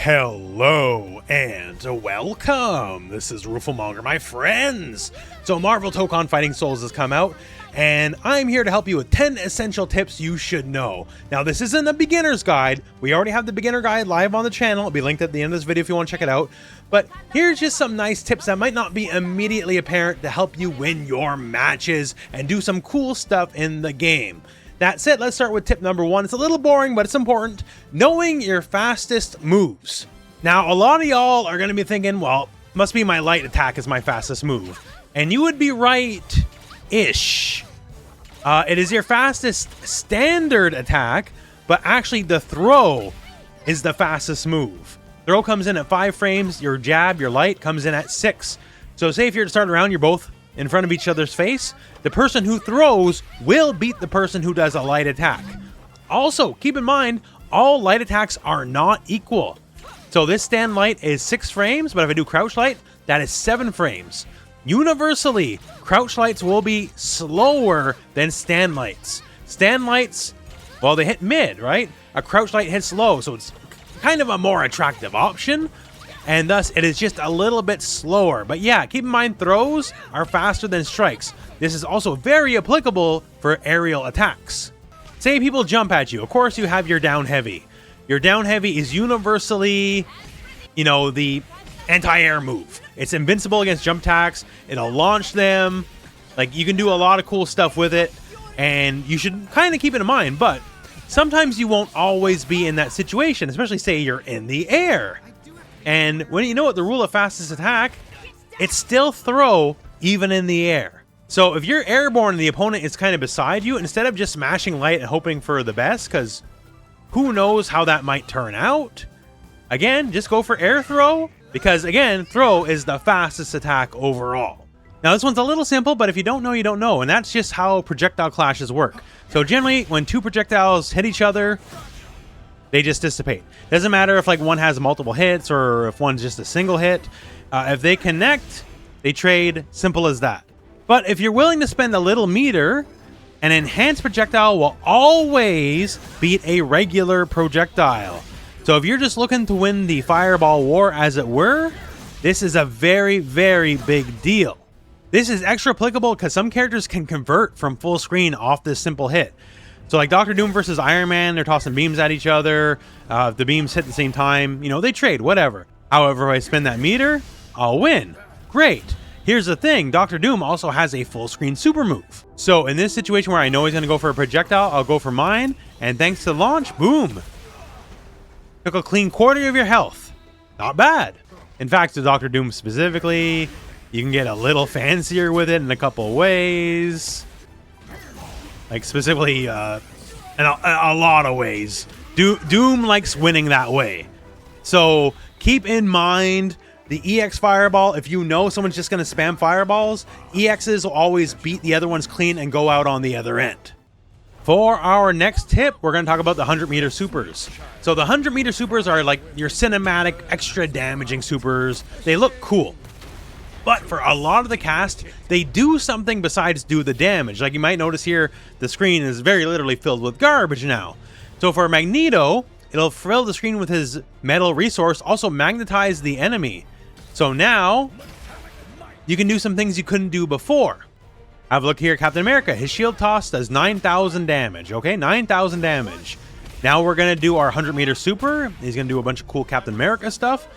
Hello and welcome. This is rooflemonger, my friends. So Marvel Tokon Fighting Souls has come out, and I'm here to help you with 10 essential tips you should know. Now, this isn't a beginner's guide. We already have the beginner guide live on the channel. It'll be linked at the end of this video if you want to check it out. But here's just some nice tips that might not be immediately apparent to help you win your matches and do some cool stuff in the game. That's it. Let's start with tip number one. It's a little boring, but it's important. Knowing your fastest moves. Now, a lot of y'all are going to be thinking, well, must be my light attack is my fastest move. And you would be right-ish. It is your fastest standard attack, but actually the throw is the fastest move. Throw comes in at 5 frames. Your jab, your light, comes in at 6. So say if you're to start around, you're both in front of each other's face, the person who throws will beat the person who does a light attack. Also, keep in mind, all light attacks are not equal. So this stand light is 6 frames, but if I do crouch light, that is 7 frames. Universally, crouch lights will be slower than stand lights. Stand lights, well, they hit mid, right? A crouch light hits low, so it's kind of a more attractive option. And thus, it is just a little bit slower. But yeah, keep in mind, throws are faster than strikes. This is also very applicable for aerial attacks. Say people jump at you. Of course, you have your down heavy. Your down heavy is universally, the anti-air move. It's invincible against jump attacks. It'll launch them. Like, you can do a lot of cool stuff with it. And you should kind of keep it in mind. But sometimes you won't always be in that situation, especially say you're in the air. And when you know what the rule of fastest attack, it's still throw even in the air. So if you're airborne and the opponent is kind of beside you, instead of just smashing light and hoping for the best, because who knows how that might turn out, again, just go for air throw, because again, throw is the fastest attack overall. Now this one's a little simple, but if you don't know, you don't know, and that's just how projectile clashes work. So generally, when two projectiles hit each other, they just dissipate. Doesn't matter if one has multiple hits or if one's just a single hit. If they connect, they trade. Simple as that. But if you're willing to spend a little meter, an enhanced projectile will always beat a regular projectile. So if you're just looking to win the fireball war, as it were, this is a very, very big deal. This is extra applicable because some characters can convert from full screen off this simple hit. So like Dr. Doom versus Iron Man, they're tossing beams at each other. If the beams hit at the same time, they trade, whatever. However, if I spin that meter, I'll win. Great. Here's the thing, Dr. Doom also has a full screen super move. So in this situation where I know he's going to go for a projectile, I'll go for mine. And thanks to launch, boom. Took a clean quarter of your health. Not bad. In fact, to Dr. Doom specifically, you can get a little fancier with it in a couple of ways. Like specifically, in a lot of ways. Doom likes winning that way. So keep in mind the EX fireball. If you know someone's just going to spam fireballs, EXs will always beat the other ones clean and go out on the other end. For our next tip, we're going to talk about the 100-meter supers. So the 100-meter supers are like your cinematic, extra damaging supers. They look cool. But for a lot of the cast, they do something besides do the damage. Like you might notice here, the screen is very literally filled with garbage now. So for Magneto, it'll fill the screen with his metal resource, also magnetize the enemy. So now, you can do some things you couldn't do before. Have a look here, Captain America. His shield toss does 9,000 damage, okay? 9,000 damage. Now we're going to do our 100-meter super. He's going to do a bunch of cool Captain America stuff.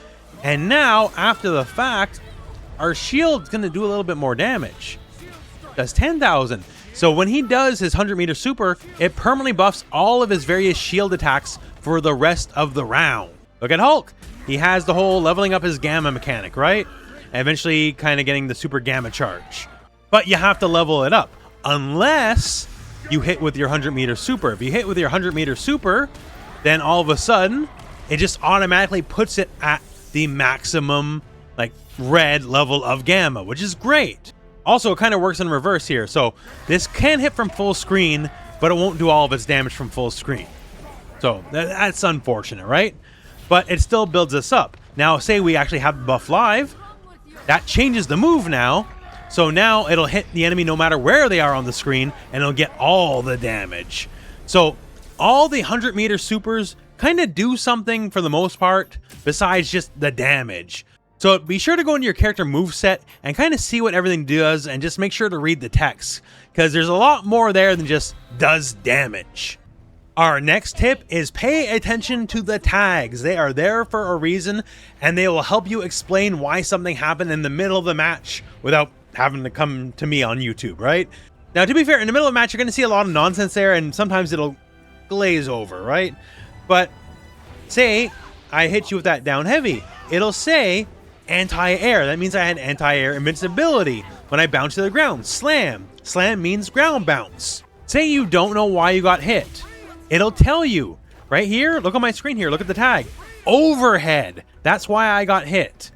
And now, after the fact, our shield's going to do a little bit more damage. Does 10,000. So when he does his 100-meter super, it permanently buffs all of his various shield attacks for the rest of the round. Look at Hulk. He has the whole leveling up his gamma mechanic, right? And eventually kind of getting the super gamma charge. But you have to level it up. Unless you hit with your 100-meter super. If you hit with your 100-meter super, then all of a sudden, it just automatically puts it at the maximum red level of gamma, which is great. Also, it kind of works in reverse here. So this can hit from full screen, but it won't do all of its damage from full screen. So that's unfortunate, right? But it still builds us up. Now, say we actually have the buff live, that changes the move now. So now it'll hit the enemy no matter where they are on the screen, and it'll get all the damage. So all the 100-meter supers kind of do something for the most part besides just the damage. So be sure to go into your character moveset and kind of see what everything does, and just make sure to read the text, because there's a lot more there than just does damage. Our next tip is pay attention to the tags. They are there for a reason, and they will help you explain why something happened in the middle of the match without having to come to me on YouTube, right? Now, to be fair, in the middle of a match, you're going to see a lot of nonsense there, and sometimes it'll glaze over, right? But say I hit you with that down heavy, it'll say anti-air. That means I had anti-air invincibility. When I bounce to the ground, slam. Slam means ground bounce. Say you don't know why you got hit. It'll tell you right here. Look on my screen here. Look at the tag. Overhead. That's why I got hit.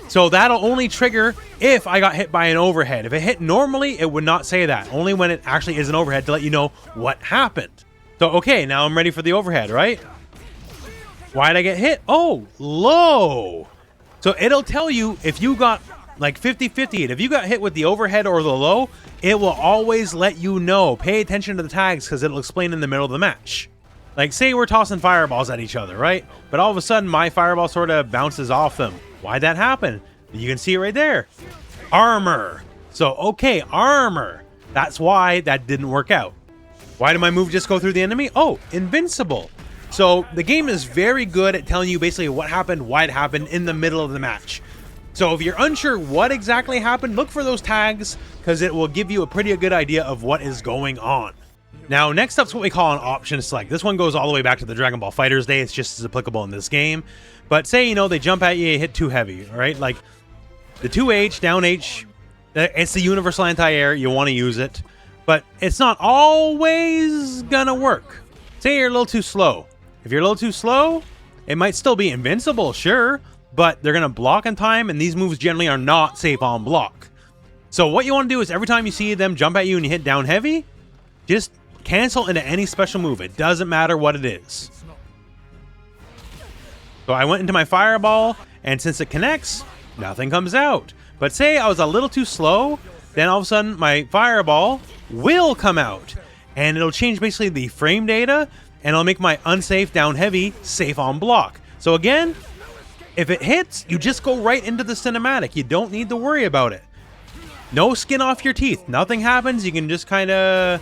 So that'll only trigger if I got hit by an overhead. If it hit normally, it would not say that. Only when it actually is an overhead to let you know what happened. So, okay, now I'm ready for the overhead, right? Why'd I get hit? Oh, low. So it'll tell you if you got like 50-50. If you got hit with the overhead or the low, it will always let you know. Pay attention to the tags, because it'll explain in the middle of the match. Like, say we're tossing fireballs at each other, right? But all of a sudden, my fireball sort of bounces off them. Why'd that happen? You can see it right there. Armor. So, okay, armor. That's why that didn't work out. Why did my move just go through the enemy? Oh, invincible. So the game is very good at telling you basically what happened, why it happened in the middle of the match. So if you're unsure what exactly happened, look for those tags, because it will give you a pretty good idea of what is going on. Now, next up's what we call an option select. This one goes all the way back to the Dragon Ball FighterZ Day. It's just as applicable in this game. But say, you know, they jump at you, hit too heavy, right? Like the 2H, down H, it's the universal anti-air. You want to use it, but it's not always gonna work. Say you're a little too slow. If you're a little too slow, it might still be invincible, sure, but they're gonna block in time, and these moves generally are not safe on block. So what you want to do is every time you see them jump at you and you hit down heavy, just cancel into any special move. It doesn't matter what it is. So I went into my fireball, and since it connects, nothing comes out. But say I was a little too slow, then all of a sudden my fireball will come out, and it'll change basically the frame data, and it'll make my unsafe down heavy safe on block. So again, if it hits, you just go right into the cinematic. You don't need to worry about it. No skin off your teeth. Nothing happens. You can just kind of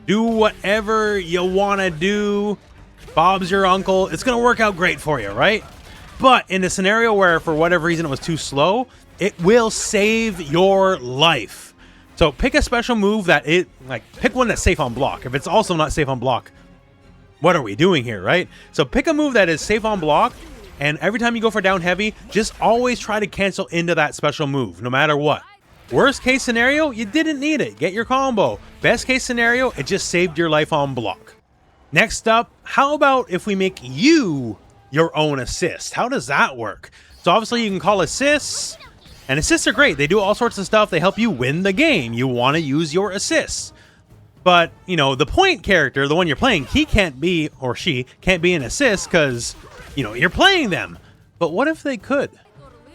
do whatever you want to do. Bob's your uncle. It's going to work out great for you, right? But in a scenario where for whatever reason it was too slow, it will save your life. So pick a special move that pick one that's safe on block. If it's also not safe on block, what are we doing here, right? So pick a move that is safe on block, and every time you go for down heavy, just always try to cancel into that special move, no matter what. Worst case scenario, you didn't need it. Get your combo. Best case scenario, it just saved your life on block. Next up, how about if we make you your own assist? How does that work? So obviously you can call assists, and assists are great. They do all sorts of stuff. They help you win the game. You want to use your assists. But, you know, the point character, the one you're playing, he can't be, or she can't be an assist because, you know, you're playing them. But what if they could?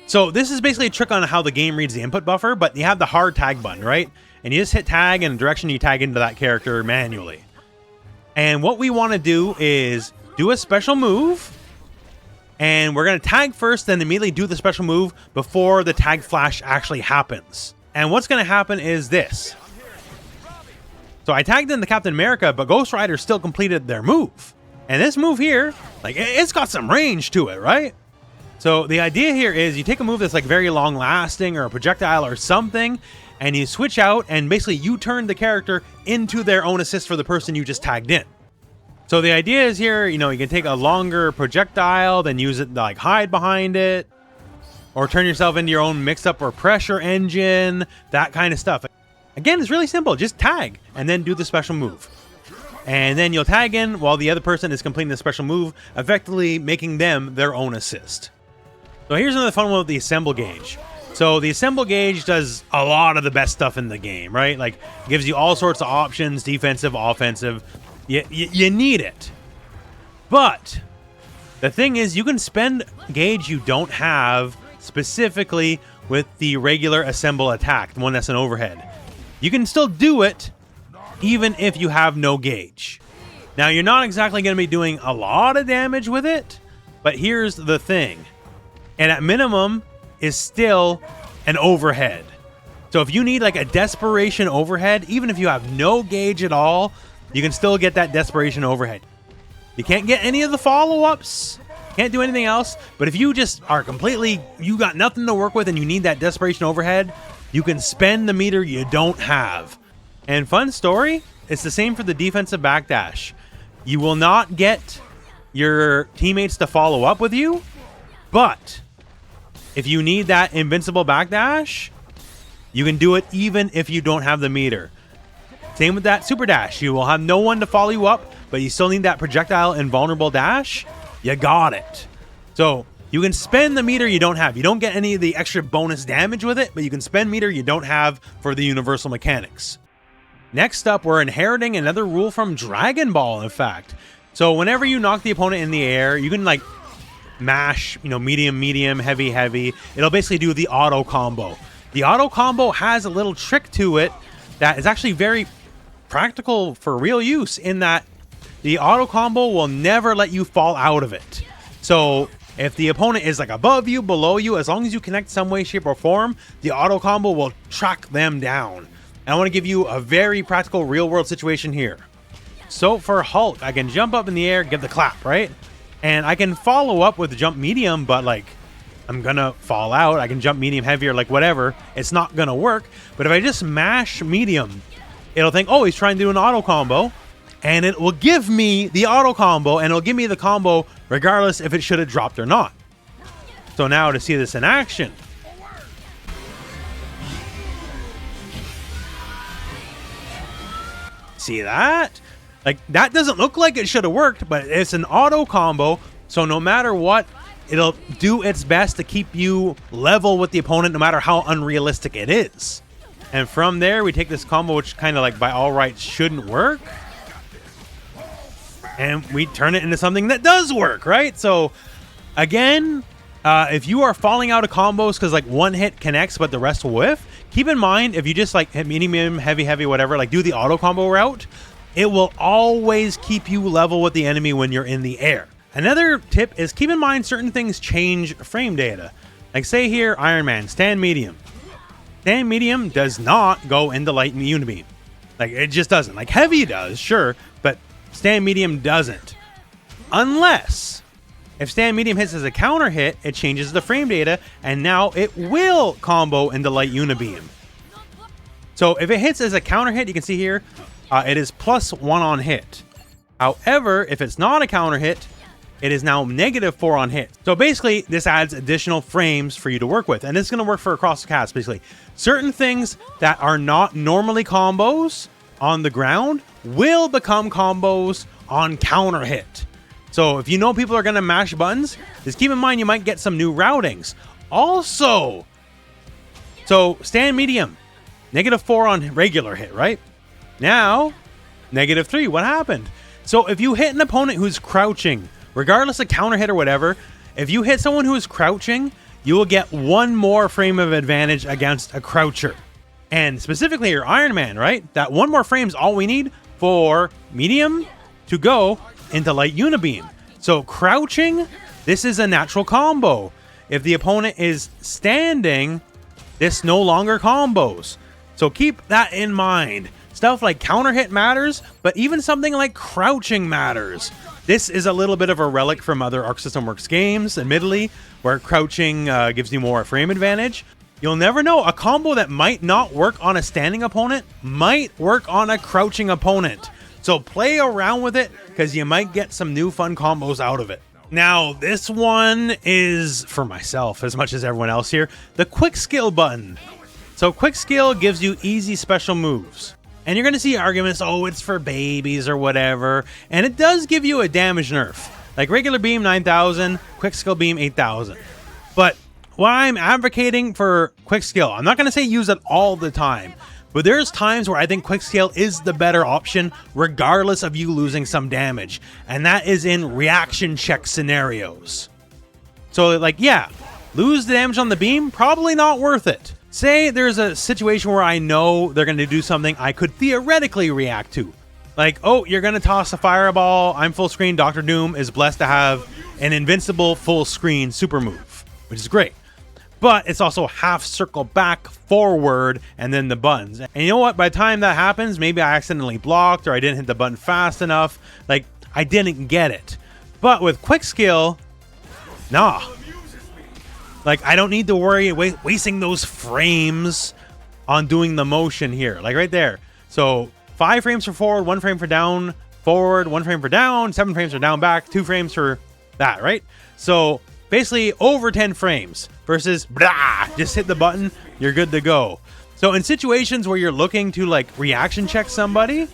So this is basically a trick on how the game reads the input buffer, but you have the hard tag button, right? And you just hit tag in the direction you tag into that character manually. And what we want to do is do a special move, and we're going to tag first, then immediately do the special move before the tag flash actually happens. And what's going to happen is this. So I tagged in the Captain America, but Ghost Rider still completed their move. And this move here, like, it's got some range to it, right? So the idea here is you take a move that's like very long lasting or a projectile or something, and you switch out, and basically you turn the character into their own assist for the person you just tagged in. So the idea is here, you know, you can take a longer projectile, then use it to like hide behind it, or turn yourself into your own mix-up or pressure engine, that kind of stuff. Again, it's really simple. Just tag and then do the special move. And then you'll tag in while the other person is completing the special move, effectively making them their own assist. So here's another fun one with the assemble gauge. So the assemble gauge does a lot of the best stuff in the game, right? Like, gives you all sorts of options, defensive, offensive. You need it. But the thing is, you can spend gauge you don't have specifically with the regular assemble attack, the one that's an overhead. You can still do it even if you have no gauge. Now, you're not exactly going to be doing a lot of damage with it, but here's the thing. And at minimum is still an overhead. So if you need like a desperation overhead, even if you have no gauge at all, you can still get that desperation overhead. You can't get any of the follow-ups, can't do anything else, but if you just are completely, you got nothing to work with and you need that desperation overhead, you can spend the meter you don't have. And fun story, it's the same for the defensive backdash. You will not get your teammates to follow up with you, but if you need that invincible backdash, you can do it even if you don't have the meter. Same with that super dash. You will have no one to follow you up, but you still need that projectile invulnerable dash. You got it. So you can spend the meter you don't have. You don't get any of the extra bonus damage with it, but you can spend meter you don't have for the universal mechanics. Next up, we're inheriting another rule from Dragon Ball, in fact. So whenever you knock the opponent in the air, you can like mash, medium, medium, heavy, heavy. It'll basically do the auto combo. The auto combo has a little trick to it that is actually very practical for real use, in that the auto combo will never let you fall out of it. So if the opponent is like above you, below you, as long as you connect some way, shape, or form, the auto combo will track them down. And I want to give you a very practical real world situation here. So for Hulk, I can jump up in the air, give the clap, right? And I can follow up with the jump medium, but like I'm gonna fall out. I can jump medium, heavier, like whatever. It's not gonna work. But if I just mash medium, it'll think, oh, he's trying to do an auto combo, and it will give me the auto combo, and it'll give me the combo regardless if it should have dropped or not. So now to see this in action. See that? Like, that doesn't look like it should have worked, but it's an auto combo, so no matter what, it'll do its best to keep you level with the opponent, no matter how unrealistic it is. And from there, we take this combo, which kind of like by all rights shouldn't work, and we turn it into something that does work, right? So again, if you are falling out of combos because like one hit connects but the rest will whiff, keep in mind, if you just like hit medium, heavy, heavy, whatever, like do the auto combo route, it will always keep you level with the enemy when you're in the air. Another tip is keep in mind certain things change frame data. Like say here, Iron Man, stand medium. Stand medium does not go into light and unibeam. Like it just doesn't. Like heavy does, sure, but stand medium doesn't. Unless if stand medium hits as a counter hit, it changes the frame data, and now it will combo into light unibeam. So if it hits as a counter hit, you can see here, it is +1 on hit. However, if it's not a counter hit, it is now -4 on hit. So basically, this adds additional frames for you to work with, and it's going to work for across the cast, basically. Certain things that are not normally combos on the ground will become combos on counter hit. So if you know people are going to mash buttons, just keep in mind you might get some new routings. Also, so stand medium, -4 on regular hit, right? Now, -3, what happened? So if you hit an opponent who's crouching, regardless of counter hit or whatever, if you hit someone who is crouching, you will get 1 more frame of advantage against a croucher. And specifically your Iron Man, right? That 1 more frame is all we need for medium to go into light unibeam. So crouching, this is a natural combo. If the opponent is standing, this no longer combos. So keep that in mind. Stuff like counter hit matters, but even something like crouching matters. This is a little bit of a relic from other Arc System Works games, admittedly, where crouching gives you more frame advantage. You'll never know. A combo that might not work on a standing opponent might work on a crouching opponent. So play around with it, because you might get some new fun combos out of it. Now, this one is, for myself as much as everyone else here, the quick skill button. So quick skill gives you easy special moves. And you're going to see arguments, oh, it's for babies or whatever. And it does give you a damage nerf. Like regular beam 9,000, quick skill beam 8,000. But what I'm advocating for quick skill, I'm not going to say use it all the time, but there's times where I think quick scale is the better option, regardless of you losing some damage. And that is in reaction check scenarios. So like, yeah, lose the damage on the beam, probably not worth it. Say there's a situation where I know they're going to do something I could theoretically react to. Like, oh, you're going to toss a fireball. I'm full screen. Dr. Doom is blessed to have an invincible full screen super move, which is great. But it's also half circle back, forward, and then the buttons. And you know what? By the time that happens, maybe I accidentally blocked or I didn't hit the button fast enough. Like, I didn't get it. But with quick skill, nah. Like, I don't need to worry wasting those frames on doing the motion here. Like right there. So 5 frames for forward, 1 frame for down, forward, 1 frame for down, 7 frames for down back, 2 frames for that, right? So basically over 10 frames versus blah, just hit the button, you're good to go. So in situations where you're looking to like reaction check somebody,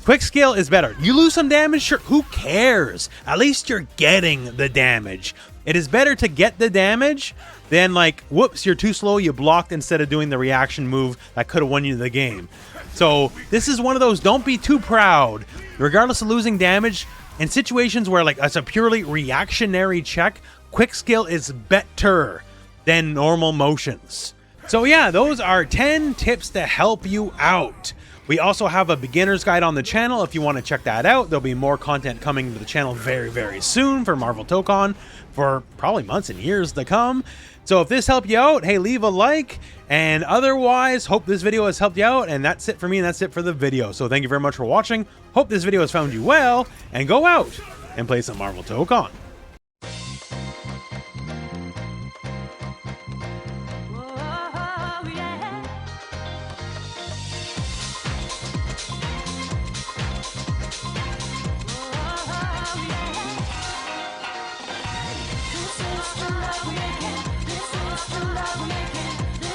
quick skill is better. You lose some damage, sure, who cares? At least you're getting the damage. It is better to get the damage than like, whoops, you're too slow, you blocked instead of doing the reaction move that could have won you the game. So this is one of those, don't be too proud. Regardless of losing damage, in situations where like it's a purely reactionary check, quick skill is better than normal motions. So yeah, those are 10 tips to help you out. We also have a beginner's guide on the channel if you want to check that out. There'll be more content coming to the channel very, very soon for Marvel Tokon for probably months and years to come. So if this helped you out, hey, leave a like. And otherwise, hope this video has helped you out. And that's it for me, and that's it for the video. So thank you very much for watching. Hope this video has found you well. And go out and play some Marvel Tokon.